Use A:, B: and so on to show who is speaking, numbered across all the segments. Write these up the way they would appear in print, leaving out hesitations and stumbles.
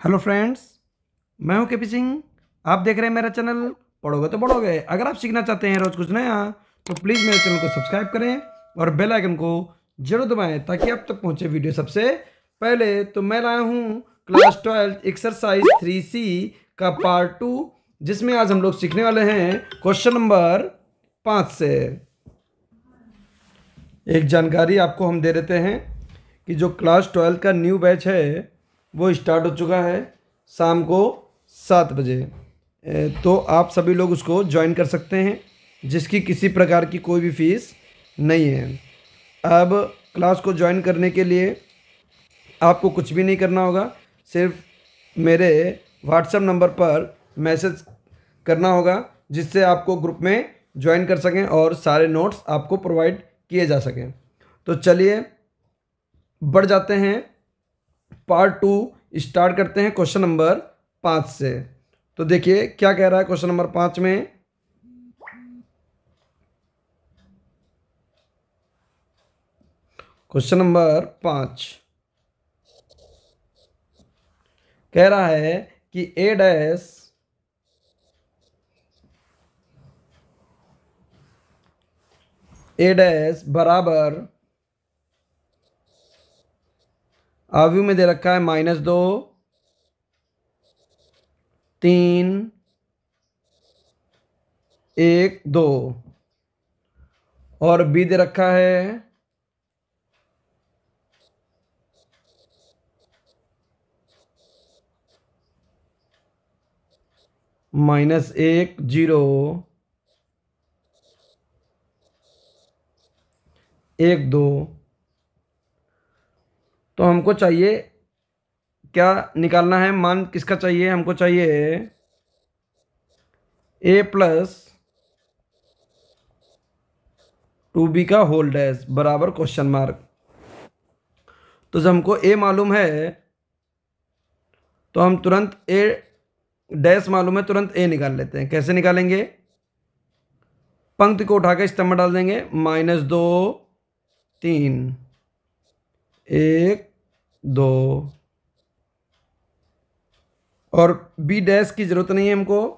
A: Hello friends, मैं हूं KP Singh. आप देख रहे हैं मेरा चैनल पढ़ोगे तो पढ़ोगे। अगर आप सीखना चाहते हैं रोज कुछ नया तो प्लीज़ मेरे चैनल को सब्सक्राइब करें और बेल आइकन को जरूर दबाएं ताकि आप तक पहुंचे वीडियो सबसे पहले। तो मैं लाया हूं क्लास 12 एक्सरसाइज 3C का पार्ट 2, जिसमें आज हम लोग सीखने वाले हैं क्वेश्चन नंबर 5 से। एक जानकारी आपको हम दे देते हैं कि जो क्लास 12 का न्यू बैच है वो स्टार्ट हो चुका है शाम को 7 बजे। तो आप सभी लोग उसको ज्वाइन कर सकते हैं, जिसकी किसी प्रकार की कोई भी फीस नहीं है। अब क्लास को ज्वाइन करने के लिए आपको कुछ भी नहीं करना होगा, सिर्फ मेरे व्हाट्सएप नंबर पर मैसेज करना होगा, जिससे आपको ग्रुप में ज्वाइन कर सकें और सारे नोट्स आपको प्रोवाइड किए जा सकें। तो चलिए बढ़ जाते हैं, पार्ट 2 स्टार्ट करते हैं क्वेश्चन नंबर 5 से। तो देखिए क्या कह रहा है क्वेश्चन नंबर 5 में। क्वेश्चन नंबर 5 कह रहा है कि ए डैश बराबर, आव्यू में दे रखा है -2, 3, 1, 2 और बी दे रखा है -1, 0, 1, 2। तो हमको चाहिए क्या निकालना है, मान किसका चाहिए? हमको चाहिए a प्लस 2b का होल डैश बराबर क्वेश्चन मार्क। तो जब हमको a मालूम है तो हम तुरंत a डैश मालूम है, तुरंत a निकाल लेते हैं। कैसे निकालेंगे? पंक्ति को उठाकर स्तंभ में डाल देंगे। -2, 3, 1, 2 और b डैश की जरूरत नहीं है हमको,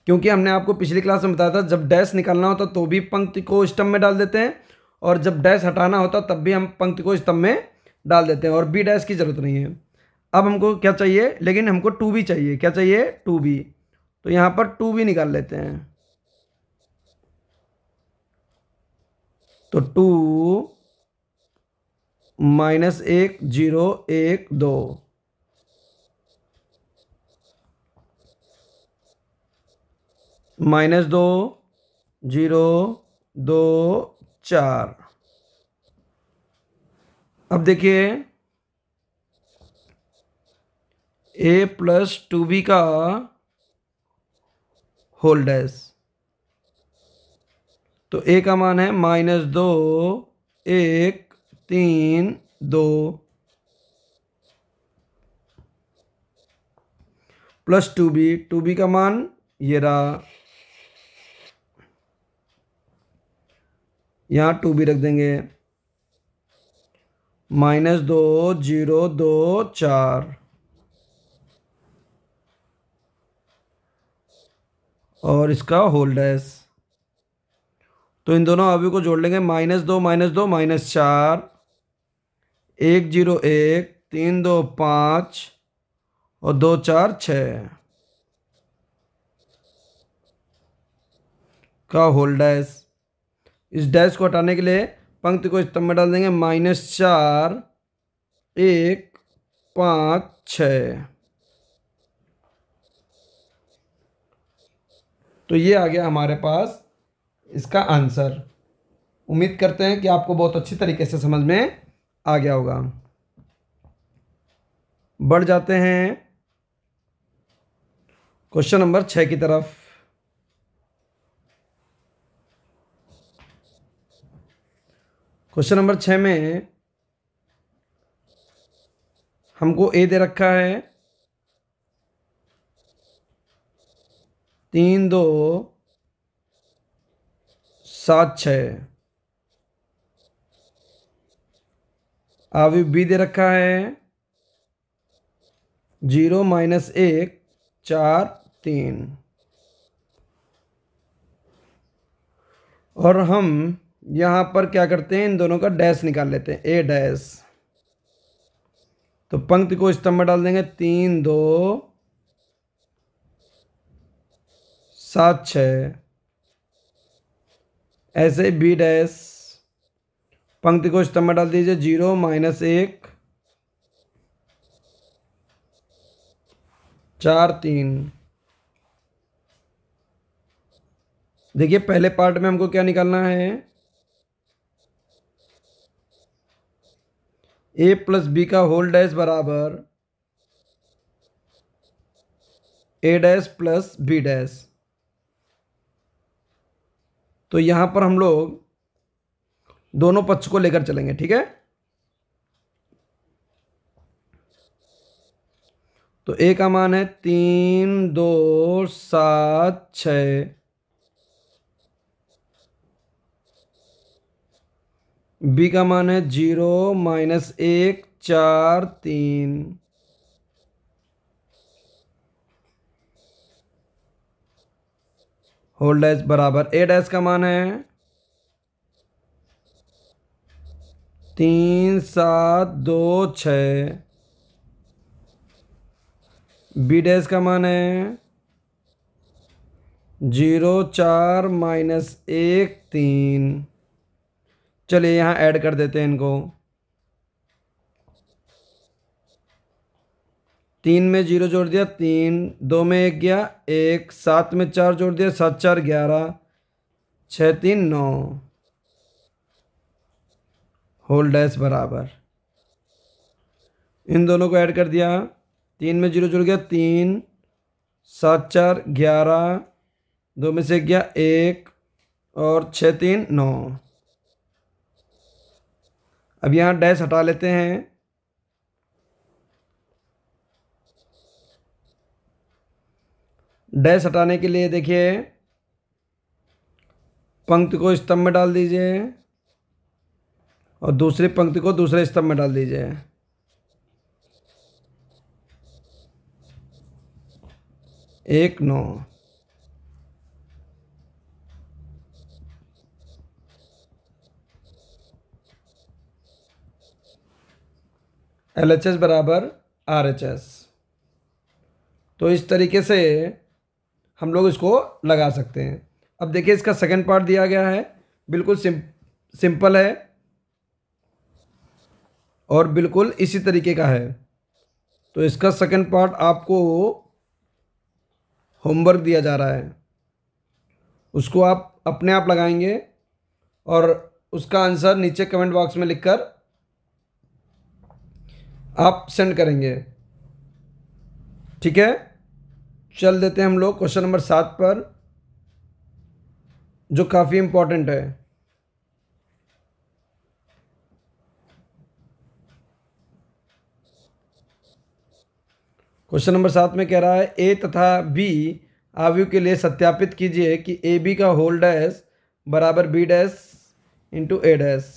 A: क्योंकि हमने आपको पिछली क्लास में बताया था जब डैश निकालना होता तो भी पंक्ति को स्तंभ में डाल देते हैं, और जब डैश हटाना होता तब भी हम पंक्ति को स्तंभ में डाल देते हैं, और बी डैश की जरूरत नहीं है। अब हमको क्या चाहिए? लेकिन हमको 2b चाहिए। क्या चाहिए? 2b। तो यहाँ पर 2b निकाल लेते हैं। तो 2 -1, 0, 1, 2 -2, 0, 2, 4। अब देखिए a प्लस 2b का होल डैश, तो a का मान है -2, 1, 3, 2 प्लस 2b का मान ये रहा, यहाँ 2b रख देंगे। -2, 0, 2, 4 और इसका होल डैश। तो इन दोनों अवयव को जोड़ लेंगे। -2, -2, -4, 1, 0, 1, 3, 2, 5 और 2, 4, 6 का होल डैश। इस डैश को हटाने के लिए पंक्ति को स्तंभ में डाल देंगे। -4, 1, 5, 6। तो ये आ गया हमारे पास इसका आंसर। उम्मीद करते हैं कि आपको बहुत अच्छी तरीके से समझ में आ गया होगा। बढ़ जाते हैं क्वेश्चन नंबर 6 की तरफ। क्वेश्चन नंबर 6 में हमको a दे रखा है 3, 2, 7, 6। अभी b दे रखा है जीरो माइनस एक, 4 3। और हम यहाँ पर क्या करते हैं, इन दोनों का डैश निकाल लेते हैं, ए डैश। तो पंक्ति को स्तंभ में डाल देंगे, 3 2 7 6। ऐसे बी डैश, पंक्ति को स्तंभ में डाल दीजिए, 0 माइनस 1, 4 3। देखिए पहले पार्ट में हमको क्या निकालना है, ए प्लस बी का होल डैश बराबर ए डैश प्लस बी डैश। तो यहां पर हम लोग दोनों पक्ष को लेकर चलेंगे, ठीक है। तो ए का मान है 3 2 7 6, बी का मान है 0 माइनस 1 4 3। होल डैश बराबर ए डैश का मान है 3 7 2 6, बी डैश का मान है 0 4 माइनस 1 3। चलिए यहाँ ऐड कर देते हैं इनको, 3 में 0 जोड़ दिया 3, 2 में 1 गया 1, 7 में 4 जोड़ दिया 7 4 11, 6 3 9। होल डैश बराबर, इन दोनों को ऐड कर दिया, 3 में 0 जुड़ गया 3, 7 4 11, 2 में से 1 गया 1 और 6 3 9। अब यहाँ डैश हटा लेते हैं, डैश हटाने के लिए देखिए पंक्ति को स्तंभ में डाल दीजिए और दूसरी पंक्ति को दूसरे स्तंभ में डाल दीजिए। एक 9। LHS बराबर RHS। तो इस तरीके से हम लोग इसको लगा सकते हैं। अब देखिए इसका सेकंड पार्ट दिया गया है, बिल्कुल सिंपल है और बिल्कुल इसी तरीके का है। तो इसका सेकंड पार्ट आपको होमवर्क दिया जा रहा है, उसको आप अपने आप लगाएंगे और उसका आंसर नीचे कमेंट बॉक्स में लिखकर आप सेंड करेंगे, ठीक है। चल देते हैं हम लोग क्वेश्चन नंबर 7 पर, जो काफ़ी इंपॉर्टेंट है। क्वेश्चन नंबर 7 में कह रहा है ए तथा बी आव्यूह के लिए सत्यापित कीजिए कि ए बी का होल डैश बराबर बी डैश इंटू ए डैश।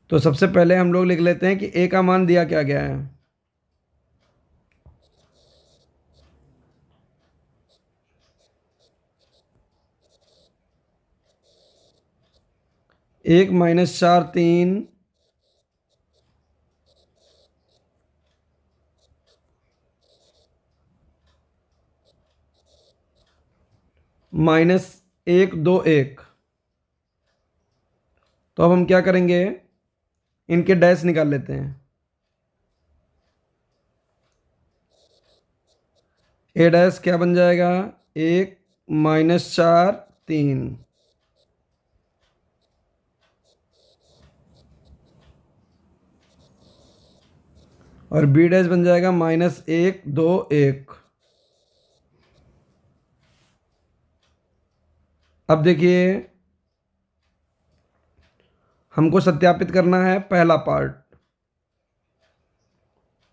A: तो सबसे पहले हम लोग लिख लेते हैं कि ए का मान दिया क्या गया है, एक माइनस 4 3 माइनस 1 2 1। तो अब हम क्या करेंगे, इनके डैश निकाल लेते हैं। ए डैश क्या बन जाएगा, 1 माइनस 4 3, और बी डैश बन जाएगा माइनस 1 2 1। अब देखिए हमको सत्यापित करना है पहला पार्ट।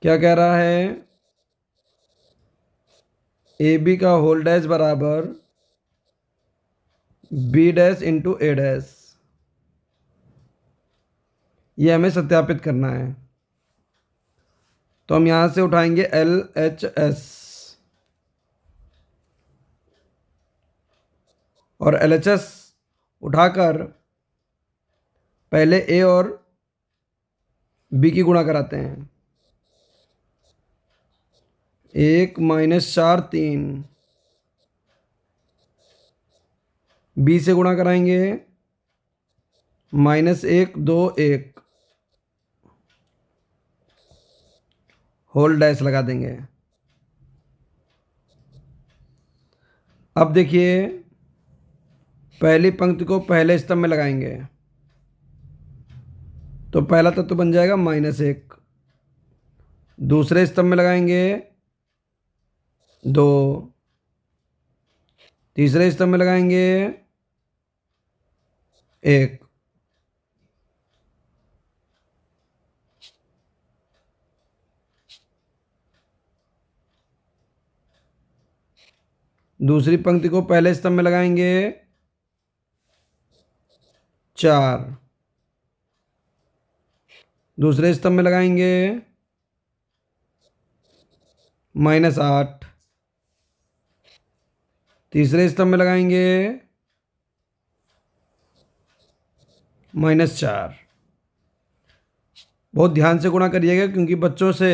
A: क्या कह रहा है, ए बी का होल डैश बराबर बी डैश इंटू ए डैश, ये हमें सत्यापित करना है। तो हम यहाँ से उठाएंगे LHS, और LHS उठाकर पहले A और B की गुणा कराते हैं। 1 - 4 3, B से गुणा कराएंगे -1 2 1, होल डैश लगा देंगे। अब देखिए पहली पंक्ति को पहले स्तंभ में लगाएंगे तो पहला तत्व बन जाएगा -1, दूसरे स्तंभ में लगाएंगे 2, तीसरे स्तंभ में लगाएंगे 1, दूसरी पंक्ति को पहले स्तंभ में लगाएंगे 4, दूसरे स्तंभ में लगाएंगे -8, तीसरे स्तंभ में लगाएंगे -4। बहुत ध्यान से गुणा करिएगा क्योंकि बच्चों से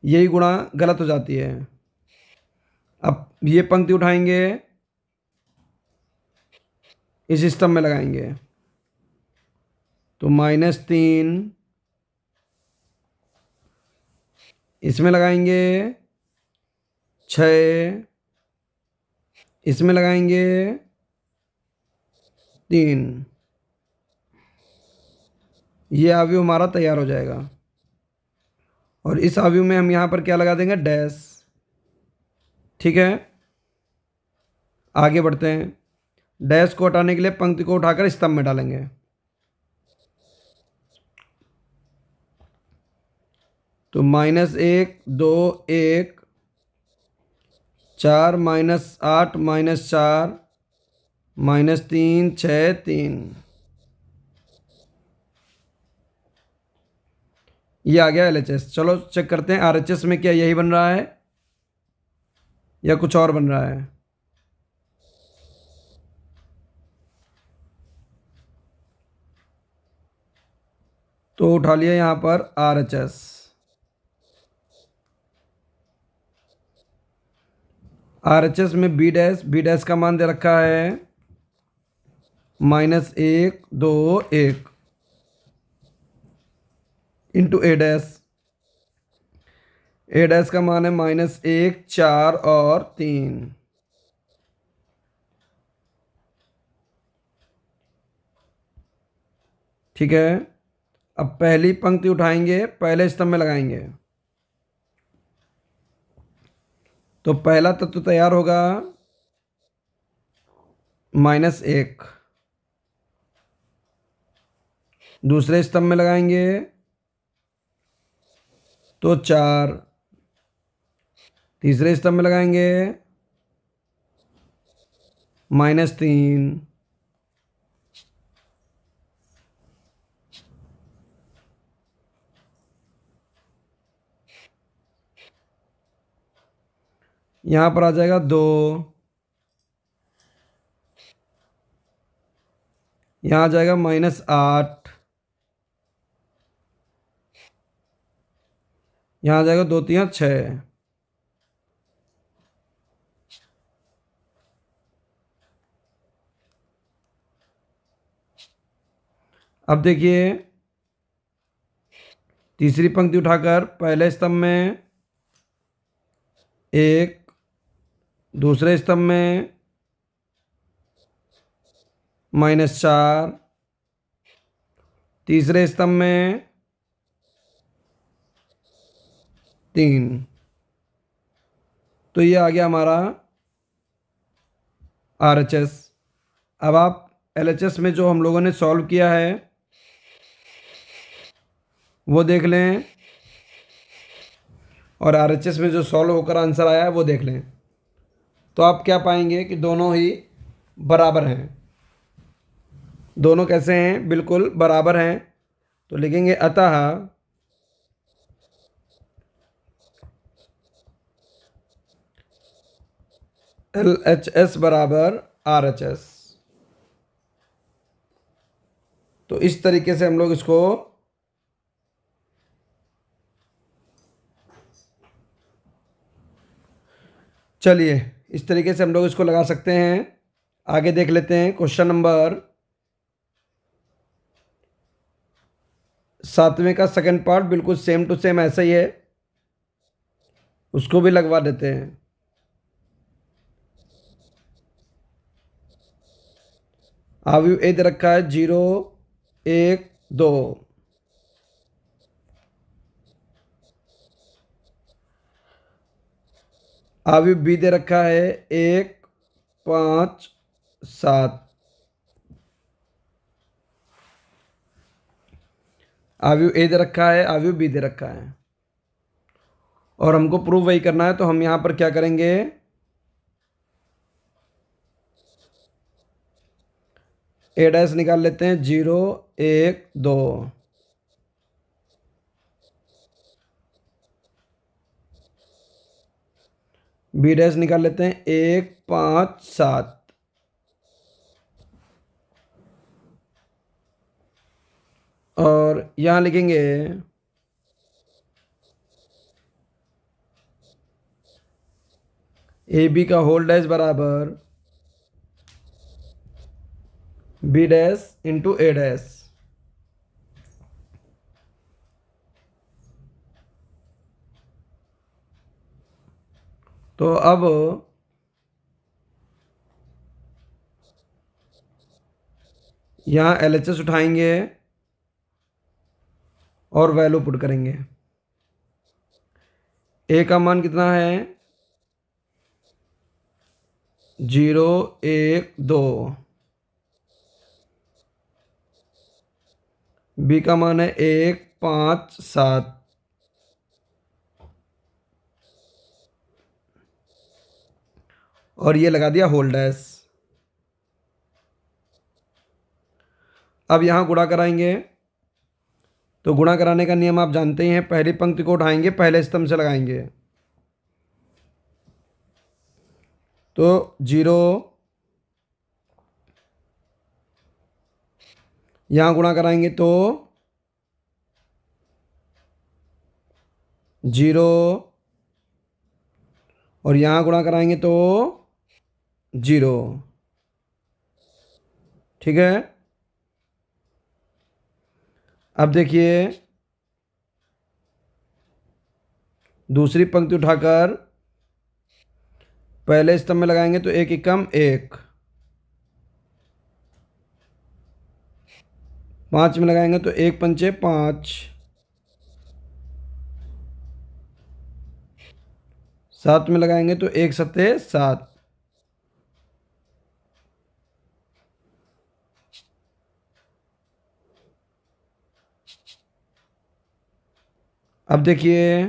A: यही गुणा गलत हो जाती है। अब ये पंक्ति उठाएंगे, इस स्तंभ में लगाएंगे तो -3, इसमें लगाएंगे 6, इसमें लगाएंगे 3, ये आव्यूह हमारा तैयार हो जाएगा। और इस आव्यूह में हम यहाँ पर क्या लगा देंगे, डैश। ठीक है, आगे बढ़ते हैं। डैश को हटाने के लिए पंक्ति को उठाकर स्तंभ में डालेंगे। तो -1 2 1, 4 - 8 - 4, -3 6 3, ये आ गया LHS। चलो चेक करते हैं RHS में क्या यही बन रहा है या कुछ और बन रहा है। तो उठा लिया यहाँ पर RHS। RHS में B' का मान दे रखा है -1 2 1 इंटू A' का मान है -1 4 और 3। ठीक है, अब पहली पंक्ति उठाएंगे, पहले स्तंभ में लगाएंगे तो पहला तत्व तैयार होगा -1, दूसरे स्तंभ में लगाएंगे तो 4, तीसरे स्तंभ में लगाएंगे -3, यहाँ पर आ जाएगा 2, यहाँ आ जाएगा -8, यहाँ आ जाएगा 2 3 6। अब देखिए तीसरी पंक्ति उठाकर पहले स्तंभ में 1, दूसरे स्तंभ में -4, तीसरे स्तंभ में 3। तो ये आ गया हमारा RHS। अब आप LHS में जो हम लोगों ने सॉल्व किया है वो देख लें और RHS में जो सॉल्व होकर आंसर आया है वो देख लें। तो आप क्या पाएंगे कि दोनों ही बराबर हैं। दोनों कैसे हैं, बिल्कुल बराबर हैं। तो लिखेंगे अतः LHS बराबर RHS। तो इस तरीके से हम लोग इसको चलिए इस तरीके से हम लोग इसको लगा सकते हैं। आगे देख लेते हैं क्वेश्चन नंबर 7वें का सेकंड पार्ट, बिल्कुल सेम टू सेम ऐसा ही है, उसको भी लगवा देते हैं। अवयव ए दे रखा है 0 1 2। अवयव बी दे रखा है 1 5 7। अवयव ए दे रखा है, अवयव बी दे रखा है, और हमको प्रूव वही करना है। तो हम यहां पर क्या करेंगे, ए डैश निकाल लेते हैं 0 1 2। बी डैश निकाल लेते हैं 1 5 7। और यहां लिखेंगे ए बी का होल डैश बराबर बी डैश इंटू ए डैश। तो अब यहाँ LHS उठाएंगे और वैल्यू पुट करेंगे। ए का मान कितना है 0 1 2। बी का मान है 1 5 7। और ये लगा दिया होल डैश। अब यहाँ गुणा कराएंगे। तो गुणा कराने का नियम आप जानते ही हैं, पहली पंक्ति को उठाएंगे, पहले स्तंभ से लगाएंगे। तो 0, यहाँ गुणा कराएंगे तो 0, और यहाँ गुणा कराएंगे तो 0। ठीक है। अब देखिए दूसरी पंक्ति उठाकर पहले स्तंभ में लगाएंगे तो 1 एकम 1। 5 में लगाएंगे तो 1 पंचे 5। 7 में लगाएंगे तो 1 सत्ते 7। अब देखिए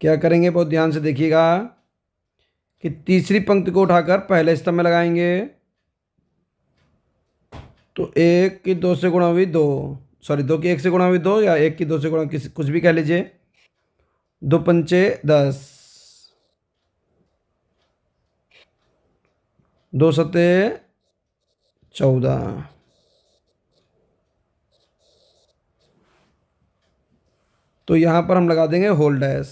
A: क्या करेंगे, बहुत ध्यान से देखिएगा कि तीसरी पंक्ति को उठाकर पहले स्तंभ में लगाएंगे तो 1 की 2 से गुणा हुई 2, सॉरी 2 की 1 से गुणा हुई 2, या 1 की 2 से गुणा, किसी कुछ भी कह लीजिए। 2 पंचे 10, 2 सत्ते 14। तो यहां पर हम लगा देंगे होल डैश।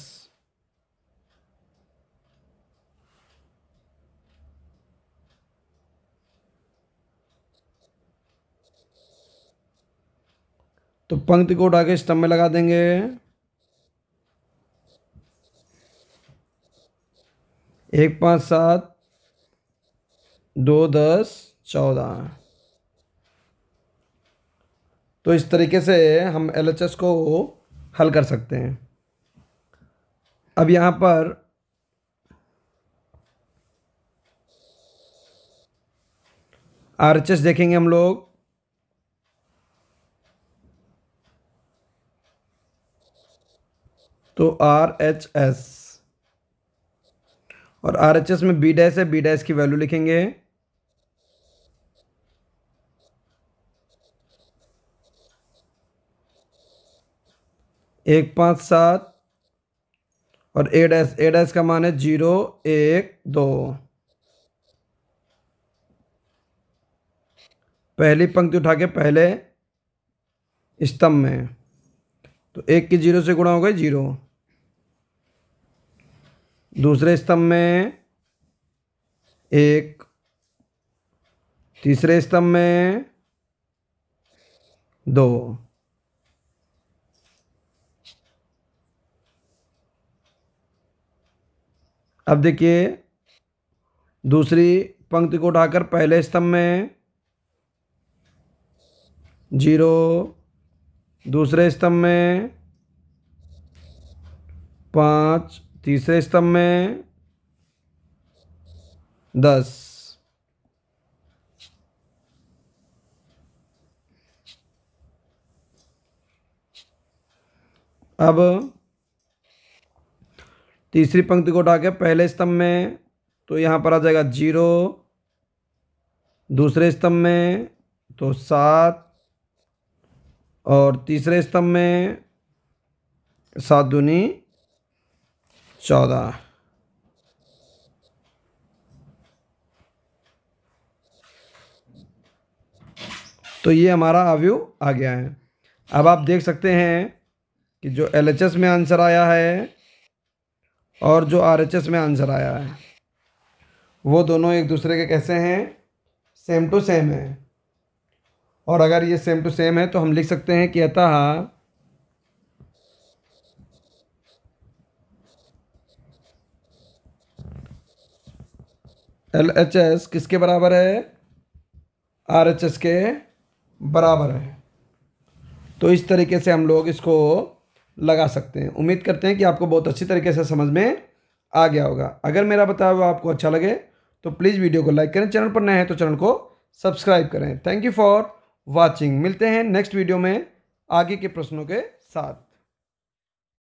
A: तो पंक्ति को उठा के स्तंभ में लगा देंगे। 1 5 7, 2 10 14। तो इस तरीके से हम LHS को हल कर सकते हैं। अब यहाँ पर RHS देखेंगे हम लोग। तो RHS, और RHS में B डैश है, B डैश की वैल्यू लिखेंगे। 1 5 7 और ए डैश का मान है 0 1 2। पहली पंक्ति उठा के पहले स्तंभ में, तो 1 की 0 से गुणा हो गई 0। दूसरे स्तंभ में 1, तीसरे स्तंभ में 2। अब देखिए दूसरी पंक्ति को उठाकर पहले स्तंभ में 0, दूसरे स्तंभ में 5, तीसरे स्तंभ में 10। अब तीसरी पंक्ति को उठा के पहले स्तंभ में, तो यहाँ पर आ जाएगा 0, दूसरे स्तंभ में तो 7 और तीसरे स्तंभ में 7 दूनी 14। तो ये हमारा अवयव आ गया है। अब आप देख सकते हैं कि जो LHS में आंसर आया है और जो RHS में आंसर आया है वो दोनों एक दूसरे के कैसे हैं, सेम टू सेम है। और अगर ये सेम टू सेम है तो हम लिख सकते हैं कि अतः LHS किसके बराबर है, RHS के बराबर है। तो इस तरीके से हम लोग इसको लगा सकते हैं। उम्मीद करते हैं कि आपको बहुत अच्छी तरीके से समझ में आ गया होगा। अगर मेरा बताया हुआ आपको अच्छा लगे तो प्लीज़ वीडियो को लाइक करें, चैनल पर नए हैं तो चैनल को सब्सक्राइब करें। Thank you for watching. मिलते हैं नेक्स्ट वीडियो में आगे के प्रश्नों के साथ।